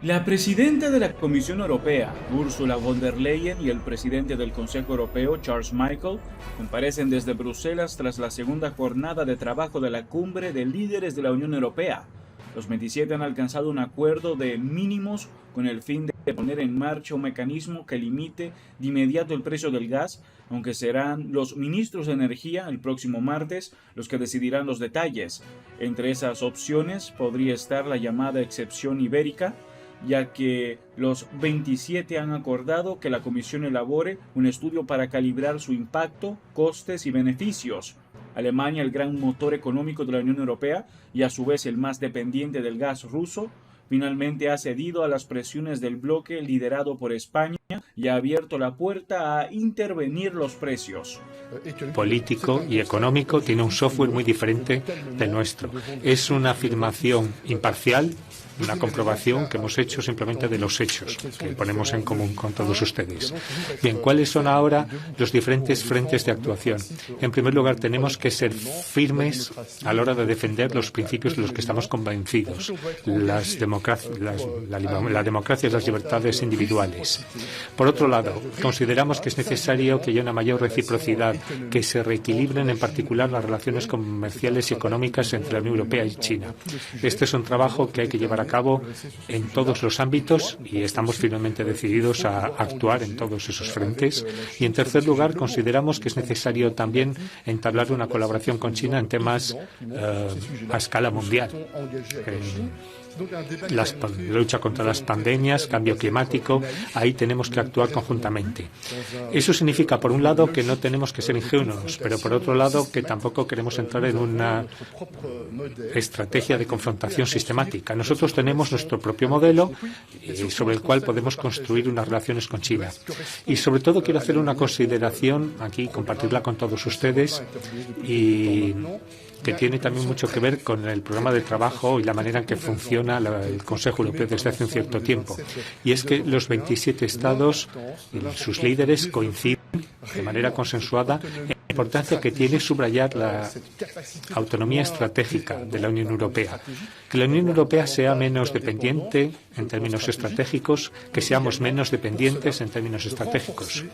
La presidenta de la Comisión Europea, Ursula von der Leyen, y el presidente del Consejo Europeo, Charles Michel, comparecen desde Bruselas tras la segunda jornada de trabajo de la cumbre de líderes de la Unión Europea. Los 27 han alcanzado un acuerdo de mínimos con el fin de poner en marcha un mecanismo que limite de inmediato el precio del gas, aunque serán los ministros de energía el próximo martes los que decidirán los detalles. Entre esas opciones podría estar la llamada excepción ibérica, ya que los 27 han acordado que la Comisión elabore un estudio para calibrar su impacto, costes y beneficios. Alemania, el gran motor económico de la Unión Europea y a su vez el más dependiente del gas ruso, finalmente ha cedido a las presiones del bloque liderado por España y ha abierto la puerta a intervenir los precios. Político y económico tiene un software muy diferente del nuestro. Es una afirmación imparcial, una comprobación que hemos hecho simplemente de los hechos que ponemos en común con todos ustedes. Bien, ¿cuáles son ahora los diferentes frentes de actuación? En primer lugar, tenemos que ser firmes a la hora de defender los principios de los que estamos convencidos, la democracia y las libertades individuales. Por otro lado, consideramos que es necesario que haya una mayor reciprocidad, que se reequilibren en particular las relaciones comerciales y económicas entre la Unión Europea y China. Este es un trabajo que hay que llevar a cabo en todos los ámbitos y estamos firmemente decididos a actuar en todos esos frentes. Y en tercer lugar, consideramos que es necesario también entablar una colaboración con China en temas a escala mundial. La lucha contra las pandemias, cambio climático, ahí tenemos que actuar conjuntamente. Eso significa, por un lado, que no tenemos que ser ingenuos, pero por otro lado, que tampoco queremos entrar en una estrategia de confrontación sistemática. Nosotros tenemos nuestro propio modelo sobre el cual podemos construir unas relaciones con China. Y sobre todo quiero hacer una consideración aquí, compartirla con todos ustedes y que tiene también mucho que ver con el programa de trabajo y la manera en que funciona el Consejo Europeo desde hace un cierto tiempo. Y es que los 27 Estados y sus líderes coinciden de manera consensuada en la importancia que tiene subrayar la autonomía estratégica de la Unión Europea. Que la Unión Europea sea menos dependiente en términos estratégicos, que seamos menos dependientes en términos estratégicos.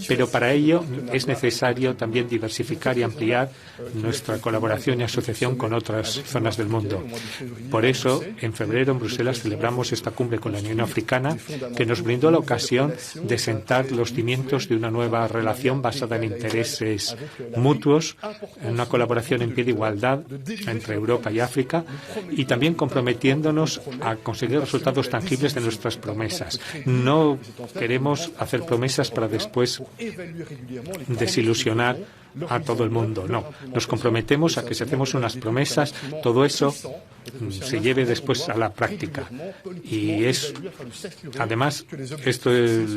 Pero para ello es necesario también diversificar y ampliar nuestra colaboración y asociación con otras zonas del mundo. Por eso, en febrero en Bruselas celebramos esta cumbre con la Unión Africana, que nos brindó la ocasión de sentar los cimientos de una nueva relación basada en intereses mutuos, en una colaboración en pie de igualdad entre Europa y África, y también comprometiéndonos a conseguir resultados tangibles de nuestras promesas. No queremos hacer promesas para después desilusionar a todo el mundo. No, nos comprometemos a que si hacemos unas promesas, todo eso se lleve después a la práctica. Y además,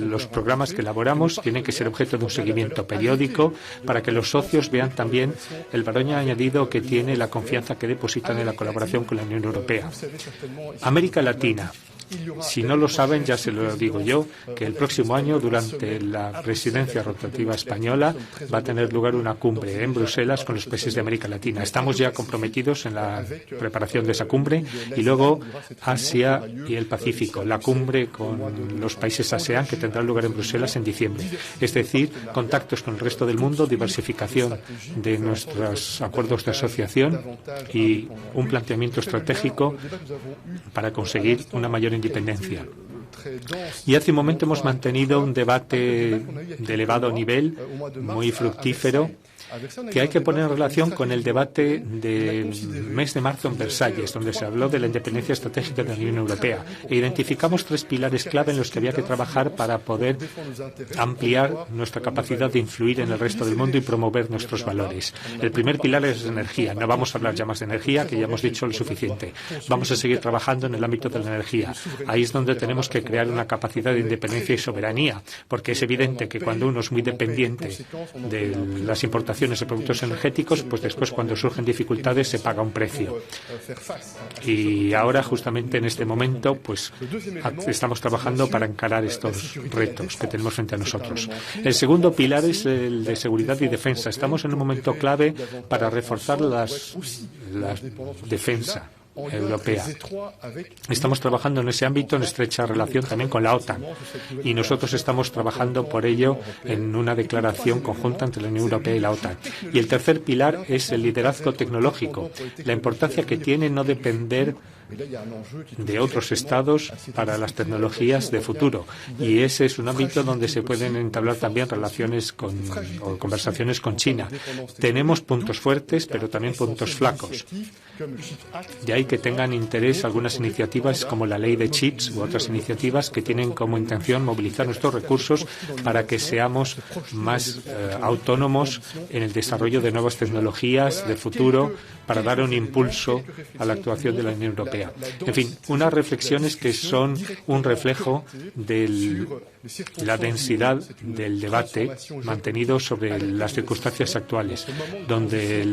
los programas que elaboramos tienen que ser objeto de un seguimiento periódico para que los socios vean también el valor añadido que tiene la confianza que depositan en la colaboración con la Unión Europea. América Latina. Si no lo saben, ya se lo digo yo, que el próximo año, durante la presidencia rotativa española, va a tener lugar una cumbre en Bruselas con los países de América Latina. Estamos ya comprometidos en la preparación de esa cumbre y luego Asia y el Pacífico, la cumbre con los países ASEAN que tendrá lugar en Bruselas en diciembre. Es decir, contactos con el resto del mundo, diversificación de nuestros acuerdos de asociación y un planteamiento estratégico para conseguir una mayor independencia. Y hace un momento hemos mantenido un debate de elevado nivel, muy fructífero, que hay que poner en relación con el debate del mes de marzo en Versalles, donde se habló de la independencia estratégica de la Unión Europea. E identificamos 3 pilares clave en los que había que trabajar para poder ampliar nuestra capacidad de influir en el resto del mundo y promover nuestros valores. El primer pilar es energía. No vamos a hablar ya más de energía, que ya hemos dicho lo suficiente. Vamos a seguir trabajando en el ámbito de la energía. Ahí es donde tenemos que crear una capacidad de independencia y soberanía, porque es evidente que cuando uno es muy dependiente de las importaciones de productos energéticos, pues después cuando surgen dificultades se paga un precio. Y ahora, justamente en este momento, pues estamos trabajando para encarar estos retos que tenemos frente a nosotros. El segundo pilar es el de seguridad y defensa. Estamos en un momento clave para reforzar la defensa Europea. Estamos trabajando en ese ámbito en estrecha relación también con la OTAN y nosotros estamos trabajando por ello en una declaración conjunta entre la Unión Europea y la OTAN. Y el tercer pilar es el liderazgo tecnológico, la importancia que tiene no depender de otros estados para las tecnologías de futuro. Y ese es un ámbito donde se pueden entablar también relaciones o conversaciones con China. Tenemos puntos fuertes, pero también puntos flacos. De ahí que tengan interés algunas iniciativas como la ley de chips u otras iniciativas que tienen como intención movilizar nuestros recursos para que seamos más autónomos en el desarrollo de nuevas tecnologías de futuro para dar un impulso a la actuación de la Unión Europea. En fin, unas reflexiones que son un reflejo de la densidad del debate mantenido sobre las circunstancias actuales, donde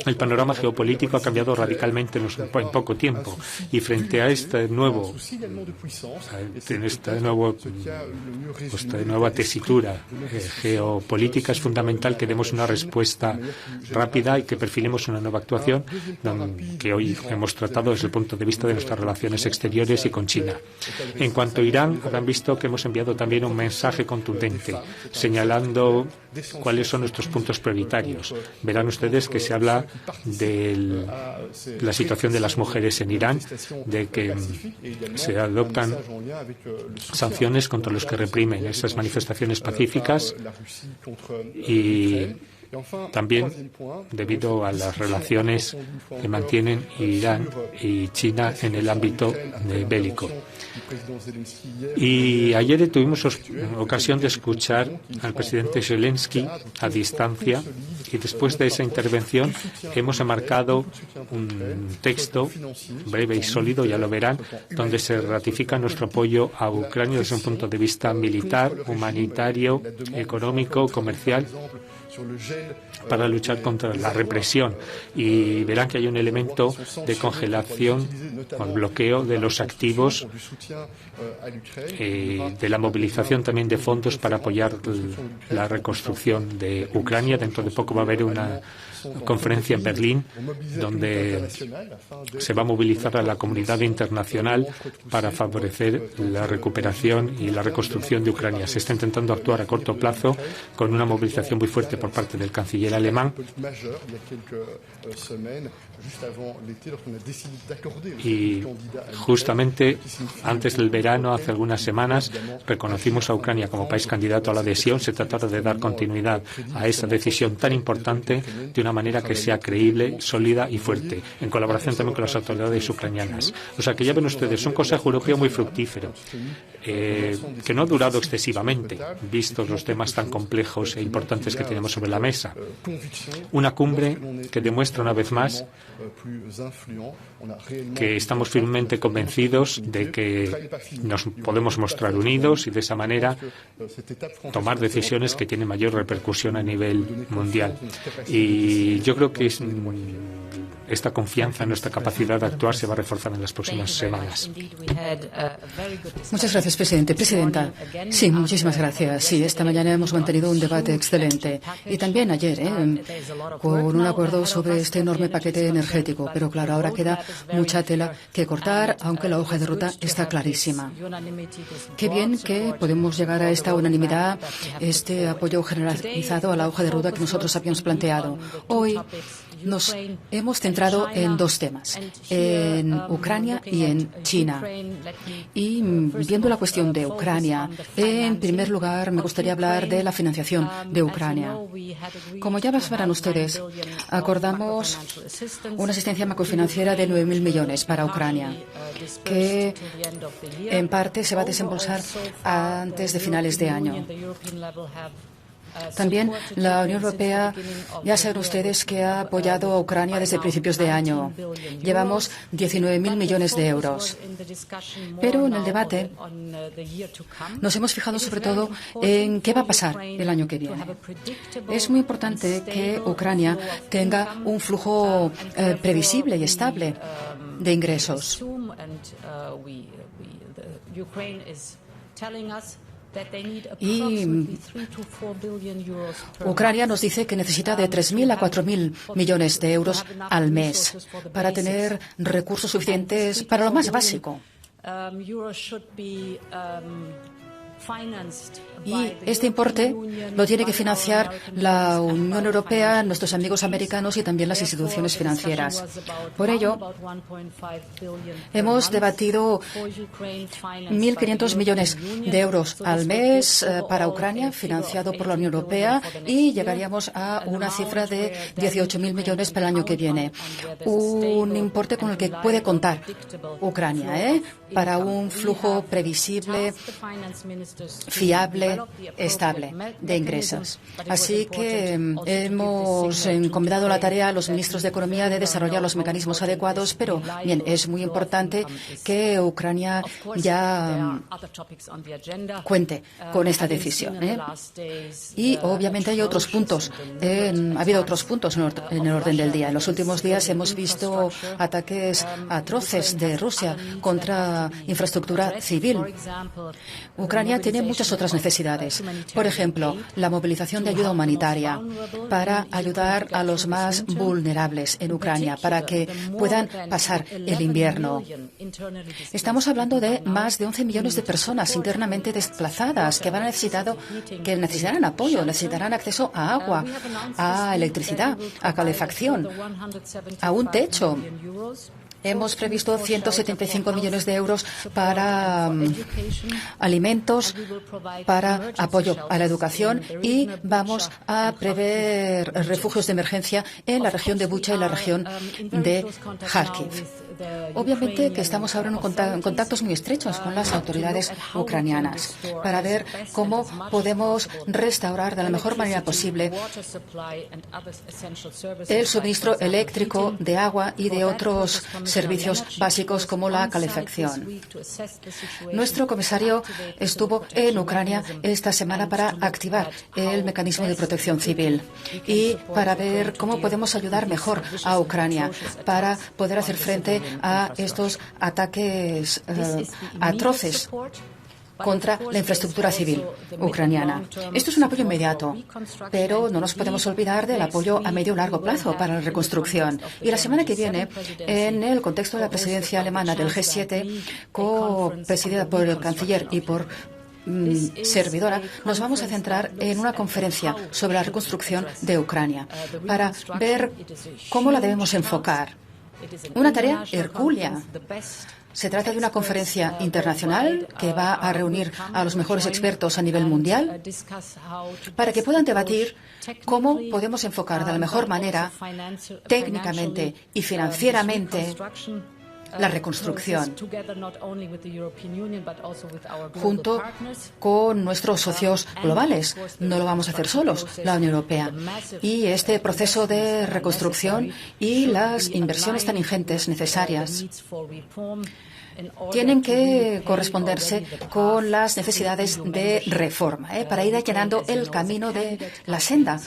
el panorama geopolítico ha cambiado radicalmente en poco tiempo y frente a esta nueva tesitura geopolítica es fundamental que demos una respuesta rápida y que perfilemos una nueva actuación que hoy hemos tratado desde el punto de vista de nuestras relaciones exteriores y con China. En cuanto a Irán, habrán visto que hemos enviado también un mensaje contundente señalando cuáles son nuestros puntos prioritarios. Verán ustedes que se habla de la situación de las mujeres en Irán, de que se adoptan sanciones contra los que reprimen esas manifestaciones pacíficas y también debido a las relaciones que mantienen Irán y China en el ámbito bélico. Y ayer tuvimos ocasión de escuchar al presidente Zelensky a distancia y después de esa intervención hemos enmarcado un texto breve y sólido, ya lo verán, donde se ratifica nuestro apoyo a Ucrania desde un punto de vista militar, humanitario, económico, comercial, para luchar contra la represión. Y verán que hay un elemento de congelación o bloqueo de los activos, de la movilización también de fondos para apoyar la reconstrucción de Ucrania. Dentro de poco va a haber una conferencia en Berlín donde se va a movilizar a la comunidad internacional para favorecer la recuperación y la reconstrucción de Ucrania. Se está intentando actuar a corto plazo con una movilización muy fuerte por parte del canciller alemán y justamente antes del verano, hace algunas semanas, reconocimos a Ucrania como país candidato a la adhesión. Se trata de dar continuidad a esa decisión tan importante de una manera que sea creíble, sólida y fuerte, en colaboración también con las autoridades ucranianas. O sea que ya ven ustedes, un Consejo Europeo muy fructífero, que no ha durado excesivamente, vistos los temas tan complejos e importantes que tenemos sobre la mesa. Una cumbre que demuestra una vez más que estamos firmemente convencidos de que nos podemos mostrar unidos y de esa manera tomar decisiones que tienen mayor repercusión a nivel mundial. Y yo creo que esta confianza en nuestra capacidad de actuar se va a reforzar en las próximas semanas. Muchas gracias, presidente. Presidenta, sí, muchísimas gracias. Sí, esta mañana hemos mantenido un debate excelente y también ayer, con un acuerdo sobre este enorme paquete energético. Pero claro, ahora queda mucha tela que cortar, aunque la hoja de ruta está clarísima. Qué bien que podemos llegar a esta unanimidad, este apoyo generalizado a la hoja de ruta que nosotros habíamos planteado. Hoy nos hemos centrado en dos temas, en Ucrania y en China. Y viendo la cuestión de Ucrania, en primer lugar me gustaría hablar de la financiación de Ucrania. Como ya sabrán ustedes, acordamos una asistencia macrofinanciera de 9.000 millones para Ucrania, que en parte se va a desembolsar antes de finales de año. También la Unión Europea, ya saben ustedes que ha apoyado a Ucrania desde principios de año. Llevamos 19.000 millones de euros. Pero en el debate nos hemos fijado sobre todo en qué va a pasar el año que viene. Es muy importante que Ucrania tenga un flujo previsible y estable de ingresos. Y Ucrania nos dice que necesita de 3.000 a 4.000 millones de euros al mes para tener recursos suficientes para lo más básico. Y este importe lo tiene que financiar la Unión Europea, nuestros amigos americanos y también las instituciones financieras. Por ello, hemos debatido 1.500 millones de euros al mes para Ucrania, financiado por la Unión Europea, y llegaríamos a una cifra de 18.000 millones para el año que viene. Un importe con el que puede contar Ucrania, para un flujo previsible, fiable, estable de ingresos. Así que hemos encomendado la tarea a los ministros de Economía de desarrollar los mecanismos adecuados, pero bien, es muy importante que Ucrania ya cuente con esta decisión. Y obviamente hay otros puntos. Ha habido otros puntos en el orden del día. En los últimos días hemos visto ataques atroces de Rusia contra infraestructura civil. Ucrania tiene muchas otras necesidades. Por ejemplo, la movilización de ayuda humanitaria para ayudar a los más vulnerables en Ucrania, para que puedan pasar el invierno. Estamos hablando de más de 11 millones de personas internamente desplazadas que necesitarán apoyo, necesitarán acceso a agua, a electricidad, a calefacción, a un techo. Hemos previsto 175 millones de euros para alimentos, para apoyo a la educación, y vamos a prever refugios de emergencia en la región de Bucha y la región de Kharkiv. Obviamente que estamos ahora en contactos muy estrechos con las autoridades ucranianas para ver cómo podemos restaurar de la mejor manera posible el suministro eléctrico, de agua y de otros servicios básicos como la calefacción. Nuestro comisario estuvo en Ucrania esta semana para activar el mecanismo de protección civil y para ver cómo podemos ayudar mejor a Ucrania para poder hacer frente a estos ataques atroces contra la infraestructura civil ucraniana. Esto es un apoyo inmediato, pero no nos podemos olvidar del apoyo a medio y largo plazo para la reconstrucción. Y la semana que viene, en el contexto de la presidencia alemana del G7, co-presidida por el canciller y por servidora, nos vamos a centrar en una conferencia sobre la reconstrucción de Ucrania para ver cómo la debemos enfocar. Una tarea hercúlea. Se trata de una conferencia internacional que va a reunir a los mejores expertos a nivel mundial para que puedan debatir cómo podemos enfocar de la mejor manera, técnicamente y financieramente, la reconstrucción, junto con nuestros socios globales. No lo vamos a hacer solos, la Unión Europea. Y este proceso de reconstrucción y las inversiones tan ingentes necesarias tienen que corresponderse con las necesidades de reforma, para ir allanando el camino de la senda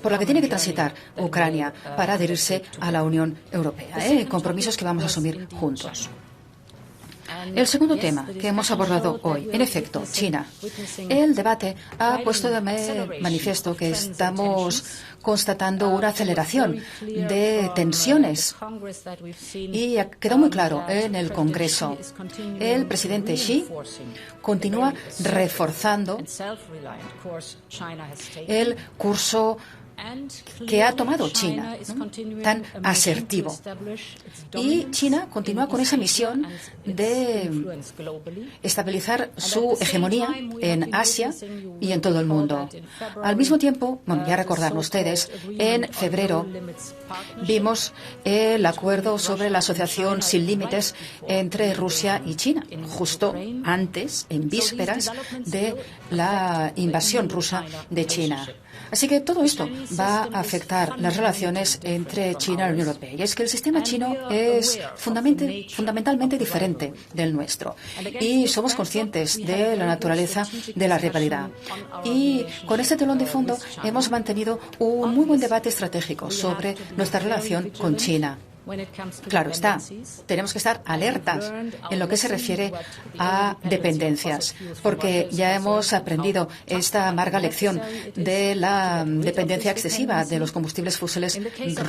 por la que tiene que transitar Ucrania para adherirse a la Unión Europea, compromisos que vamos a asumir juntos. El segundo tema que hemos abordado hoy, en efecto, China. El debate ha puesto de manifiesto que estamos constatando una aceleración de tensiones y quedó muy claro en el Congreso. El presidente Xi continúa reforzando el curso que ha tomado China, tan asertivo. Y China continúa con esa misión de estabilizar su hegemonía en Asia y en todo el mundo. Al mismo tiempo, ya recordarán ustedes, en febrero vimos el acuerdo sobre la asociación sin límites entre Rusia y China, justo antes, en vísperas de la invasión rusa de China. Así que todo esto va a afectar las relaciones entre China y la Unión Europea. Y es que el sistema chino es fundamentalmente diferente del nuestro. Y somos conscientes de la naturaleza de la rivalidad. Y con este telón de fondo hemos mantenido un muy buen debate estratégico sobre nuestra relación con China. Claro está, tenemos que estar alertas en lo que se refiere a dependencias, porque ya hemos aprendido esta amarga lección de la dependencia excesiva de los combustibles fósiles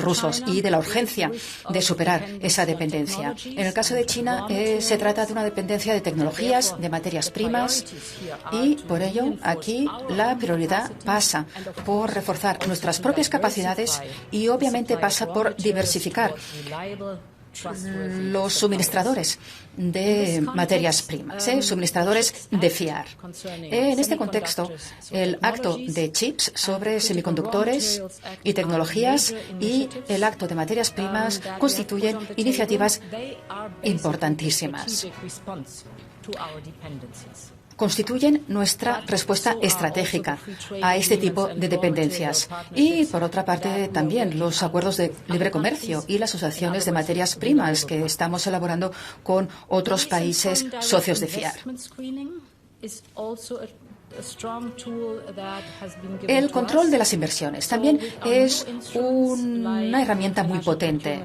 rusos y de la urgencia de superar esa dependencia. En el caso de China se trata de una dependencia de tecnologías, de materias primas, y por ello aquí la prioridad pasa por reforzar nuestras propias capacidades y obviamente pasa por diversificar los suministradores de materias primas, suministradores de fiar. En este contexto, el acto de chips sobre semiconductores y tecnologías y el acto de materias primas constituyen iniciativas importantísimas. Constituyen nuestra respuesta estratégica a este tipo de dependencias. Y, por otra parte, también los acuerdos de libre comercio y las asociaciones de materias primas que estamos elaborando con otros países socios de FIAR. El control de las inversiones también es una herramienta muy potente.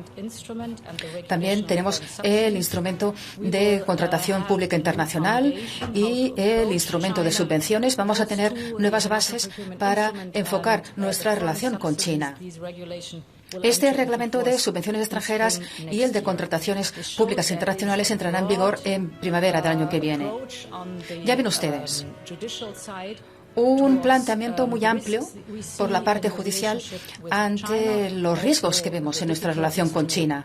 También tenemos el instrumento de contratación pública internacional y el instrumento de subvenciones. Vamos a tener nuevas bases para enfocar nuestra relación con China. Este reglamento de subvenciones extranjeras y el de contrataciones públicas internacionales entrará en vigor en primavera del año que viene. Ya ven ustedes, un planteamiento muy amplio por la parte judicial ante los riesgos que vemos en nuestra relación con China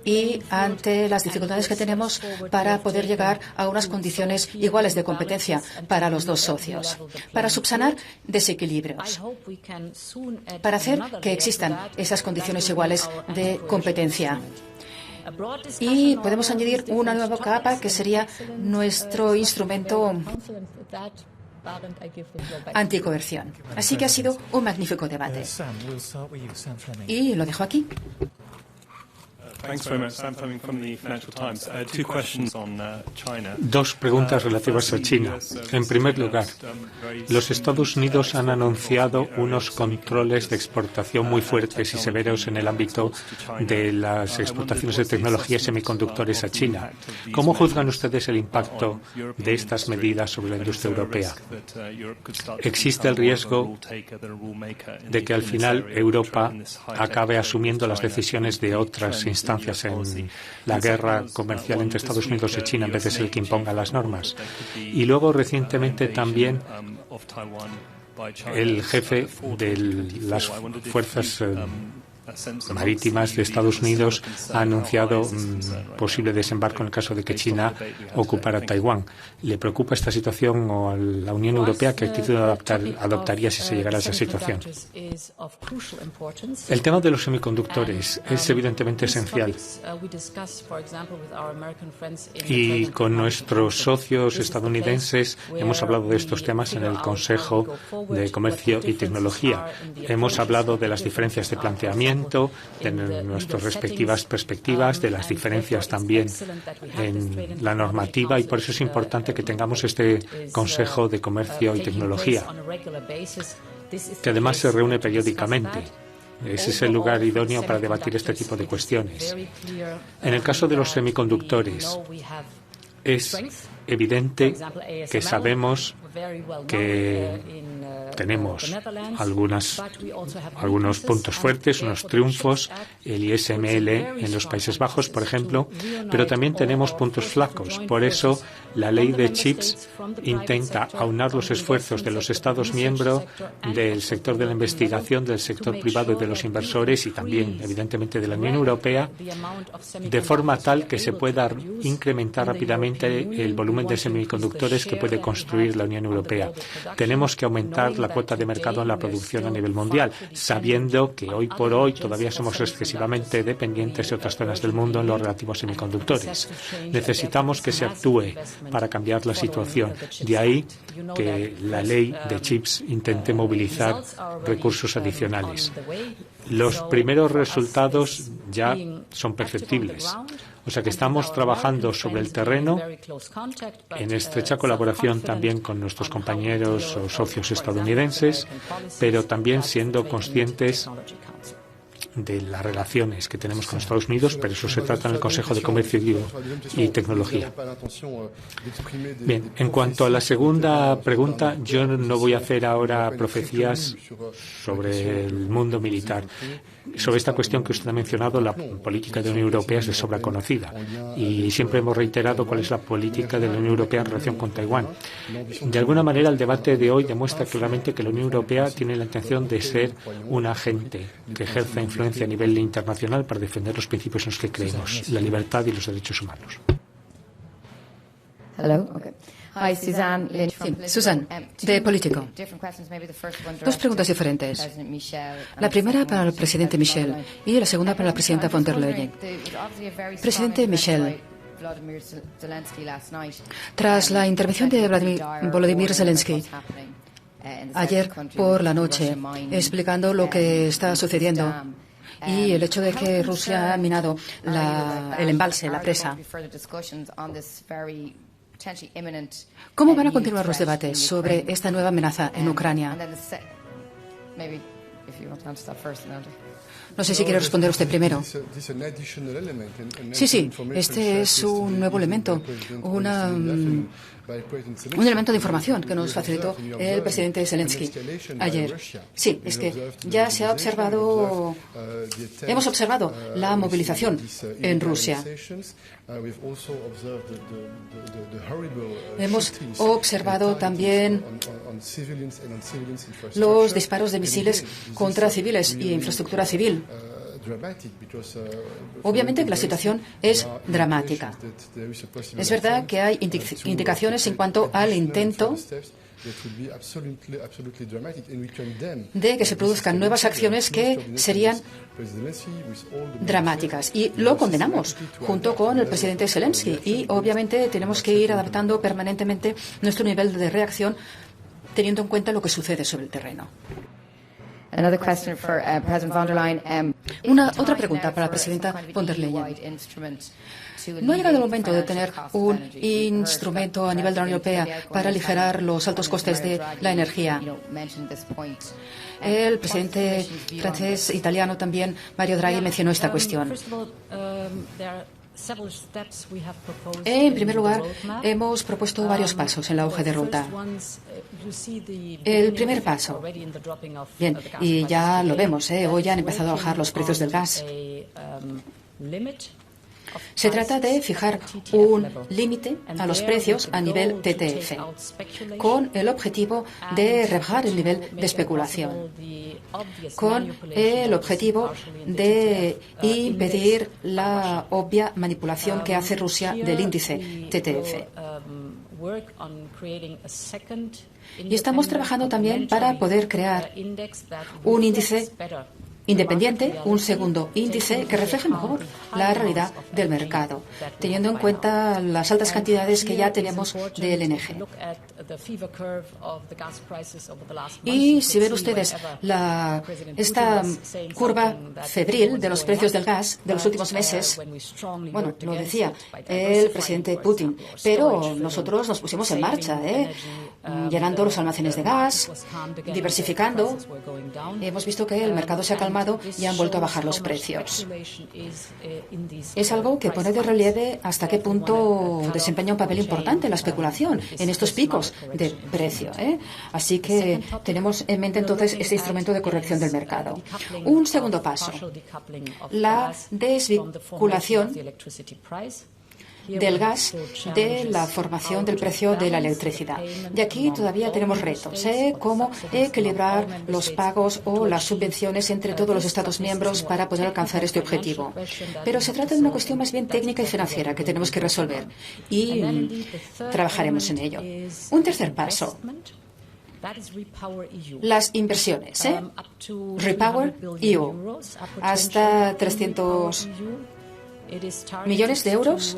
y ante las dificultades que tenemos para poder llegar a unas condiciones iguales de competencia para los dos socios, para subsanar desequilibrios, para hacer que existan esas condiciones iguales de competencia. Y podemos añadir una nueva capa que sería nuestro instrumento anticoerción. Así que ha sido un magnífico debate. Y lo dejo aquí. Dos preguntas relativas a China. En primer lugar, los Estados Unidos han anunciado unos controles de exportación muy fuertes y severos en el ámbito de las exportaciones de tecnologías semiconductores a China. ¿Cómo juzgan ustedes el impacto de estas medidas sobre la industria europea? ¿Existe el riesgo de que al final Europa acabe asumiendo las decisiones de otras instancias en la guerra comercial entre Estados Unidos y China en vez de ser el que imponga las normas? Y luego recientemente también el jefe de las fuerzas marítimas de Estados Unidos ha anunciado posible desembarco en el caso de que China ocupara Taiwán. ¿Le preocupa esta situación o a la Unión Europea? ¿Qué actitud adoptaría si se llegara a esa situación? El tema de los semiconductores es evidentemente esencial. Y con nuestros socios estadounidenses hemos hablado de estos temas en el Consejo de Comercio y Tecnología. Hemos hablado de las diferencias de planteamiento, de nuestras respectivas perspectivas, de las diferencias también en la normativa, y por eso es importante que tengamos este Consejo de Comercio y Tecnología, que además se reúne periódicamente. Ese es el lugar idóneo para debatir este tipo de cuestiones. En el caso de los semiconductores, es evidente que sabemos que tenemos algunos puntos fuertes, unos triunfos, el ISML en los Países Bajos, por ejemplo, pero también tenemos puntos flacos. Por eso, la ley de chips intenta aunar los esfuerzos de los Estados miembros, del sector de la investigación, del sector privado y de los inversores, y también, evidentemente, de la Unión Europea, de forma tal que se pueda incrementar rápidamente el volumen de semiconductores que puede construir la Unión Europea. Tenemos que aumentar la cuota de mercado en la producción a nivel mundial, sabiendo que hoy por hoy todavía somos excesivamente dependientes de otras zonas del mundo en lo relativo a semiconductores. Necesitamos que se actúe para cambiar la situación. De ahí que la ley de chips intente movilizar recursos adicionales. Los primeros resultados ya son perceptibles. O sea que estamos trabajando sobre el terreno en estrecha colaboración también con nuestros compañeros o socios estadounidenses, pero también siendo conscientes de las relaciones que tenemos con Estados Unidos, pero eso se trata en el Consejo de Comercio y Tecnología. Bien, en cuanto a la segunda pregunta, yo no voy a hacer ahora profecías sobre el mundo militar. Sobre esta cuestión que usted ha mencionado, la política de la Unión Europea es de sobra conocida y siempre hemos reiterado cuál es la política de la Unión Europea en relación con Taiwán. De alguna manera, el debate de hoy demuestra claramente que la Unión Europea tiene la intención de ser un agente que ejerza influencia a nivel internacional para defender los principios en los que creemos, la libertad y los derechos humanos. Hello. Okay. Hi, Suzanne Lynch. Sí, Susan, de Político. Dos preguntas diferentes. La primera para el presidente Michel y la segunda para la presidenta von der Leyen. Presidente Michel, tras la intervención de Volodymyr Zelensky ayer por la noche, explicando lo que está sucediendo y el hecho de que Rusia ha minado el embalse, la presa, ¿cómo van a continuar los debates sobre esta nueva amenaza en Ucrania? No sé si quiere responder usted primero. Sí, este es un nuevo elemento, un elemento de información que nos facilitó el presidente Zelensky ayer. Sí, es que ya se ha observado, hemos observado la movilización en Rusia. Hemos observado también los disparos de misiles contra civiles y infraestructura civil. Obviamente que la situación es dramática. Es verdad que hay indicaciones en cuanto al intento de que se produzcan nuevas acciones que serían dramáticas. Y lo condenamos junto con el presidente Zelensky. Y obviamente tenemos que ir adaptando permanentemente nuestro nivel de reacción teniendo en cuenta lo que sucede sobre el terreno. Otra pregunta para la presidenta von der Leyen. ¿No ha llegado el momento de tener un instrumento a nivel de la Unión Europea para aligerar los altos costes de la energía? El presidente francés, italiano también, Mario Draghi, mencionó esta cuestión. En primer lugar, hemos propuesto varios pasos en la hoja de ruta. El primer paso, bien, y ya lo vemos, hoy ya han empezado a bajar los precios del gas. Se trata de fijar un límite a los precios a nivel TTF, con el objetivo de rebajar el nivel de especulación, con el objetivo de impedir la obvia manipulación que hace Rusia del índice TTF. Y estamos trabajando también para poder crear un índice independiente, un segundo índice que refleje mejor la realidad del mercado, teniendo en cuenta las altas cantidades que ya tenemos de LNG. Y si ven ustedes esta curva febril de los precios del gas de los últimos meses, bueno, lo decía el presidente Putin, pero nosotros nos pusimos en marcha, llenando los almacenes de gas, diversificando. Hemos visto que el mercado se ha calmado y han vuelto a bajar los precios. Es algo que pone de relieve hasta qué punto desempeña un papel importante la especulación en estos picos de precio. Así que tenemos en mente entonces este instrumento de corrección del mercado. Un segundo paso, la desvinculación del gas de la formación del precio de la electricidad. Y aquí todavía tenemos retos, cómo equilibrar los pagos o las subvenciones entre todos los Estados miembros para poder alcanzar este objetivo. Pero se trata de una cuestión más bien técnica y financiera que tenemos que resolver y trabajaremos en ello. Un tercer paso. Las inversiones, Repower EU, hasta 300 millones de euros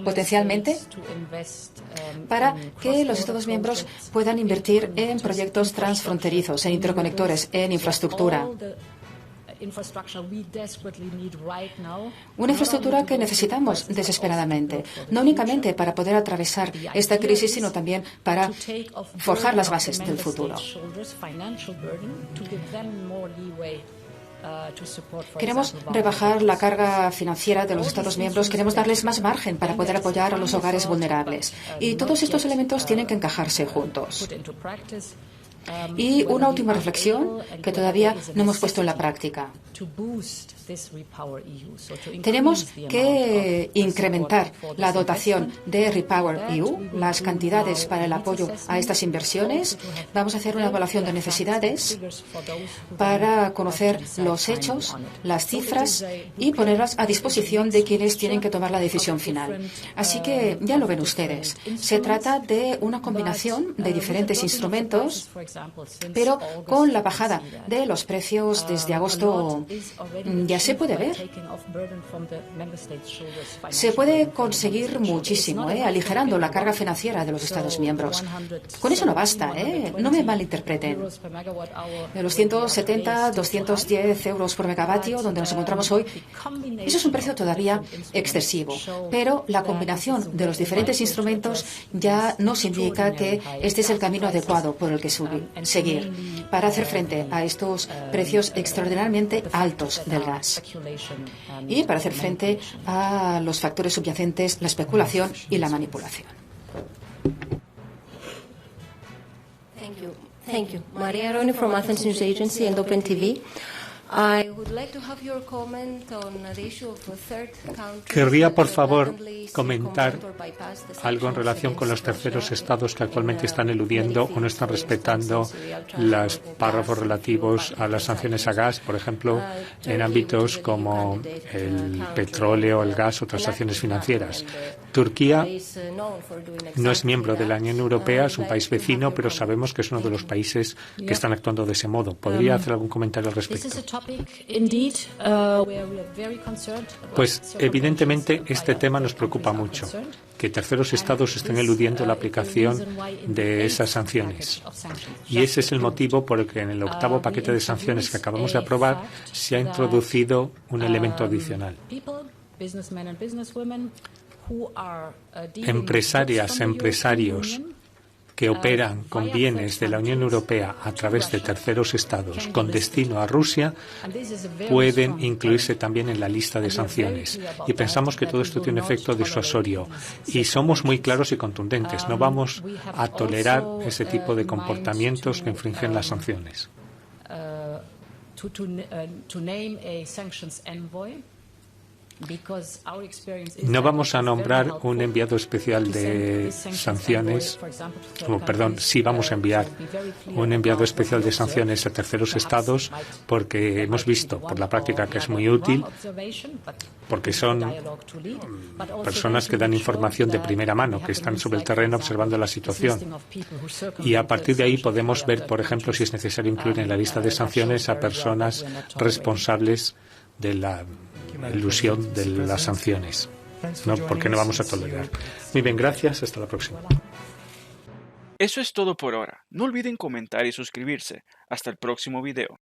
potencialmente para que los Estados miembros puedan invertir en proyectos transfronterizos, en interconectores, en infraestructura. Una infraestructura que necesitamos desesperadamente, no únicamente para poder atravesar esta crisis, sino también para forjar las bases del futuro. Queremos rebajar la carga financiera de los Estados miembros, queremos darles más margen para poder apoyar a los hogares vulnerables. Y todos estos elementos tienen que encajarse juntos. Y una última reflexión que todavía no hemos puesto en la práctica. Tenemos que incrementar la dotación de Repower EU, las cantidades para el apoyo a estas inversiones. Vamos a hacer una evaluación de necesidades para conocer los hechos, las cifras y ponerlas a disposición de quienes tienen que tomar la decisión final. Así que ya lo ven ustedes. Se trata de una combinación de diferentes instrumentos, pero con la bajada de los precios desde agosto ya se puede ver. Se puede conseguir muchísimo, aligerando la carga financiera de los Estados miembros. Con eso no basta, no me malinterpreten. De los 170, 210 euros por megavatio, donde nos encontramos hoy, eso es un precio todavía excesivo. Pero la combinación de los diferentes instrumentos ya nos indica que este es el camino adecuado por el que seguir para hacer frente a estos precios extraordinariamente altos del gas y para hacer frente a los factores subyacentes, la especulación y la manipulación. Thank you. Maria Roni from Athens News Agency and Open TV. I would like to have your comment on the issue of third countries. Querría, por favor, comentar algo en relación con los terceros estados que actualmente están eludiendo o no están respetando los párrafos relativos a las sanciones a gas, por ejemplo, en ámbitos como el petróleo, el gas o transacciones financieras. Turquía no es miembro de la Unión Europea, es un país vecino, pero sabemos que es uno de los países que están actuando de ese modo. ¿Podría hacer algún comentario al respecto? Pues evidentemente este tema nos preocupa mucho, que terceros estados estén eludiendo la aplicación de esas sanciones. Y ese es el motivo por el que en el octavo paquete de sanciones que acabamos de aprobar se ha introducido un elemento adicional. Empresarias, empresarios que operan con bienes de la Unión Europea a través de terceros estados con destino a Rusia pueden incluirse también en la lista de sanciones. Y pensamos que todo esto tiene un efecto disuasorio. Y somos muy claros y contundentes. No vamos a tolerar ese tipo de comportamientos que infringen las sanciones. No vamos a nombrar un enviado especial de sanciones, sí vamos a enviar un enviado especial de sanciones a terceros estados porque hemos visto por la práctica que es muy útil, porque son personas que dan información de primera mano, que están sobre el terreno observando la situación. Y a partir de ahí podemos ver, por ejemplo, si es necesario incluir en la lista de sanciones a personas responsables de la ilusión de las sanciones, porque no vamos a tolerar. Muy bien, gracias, hasta la próxima. Eso es todo por ahora. No olviden comentar y suscribirse. Hasta el próximo video.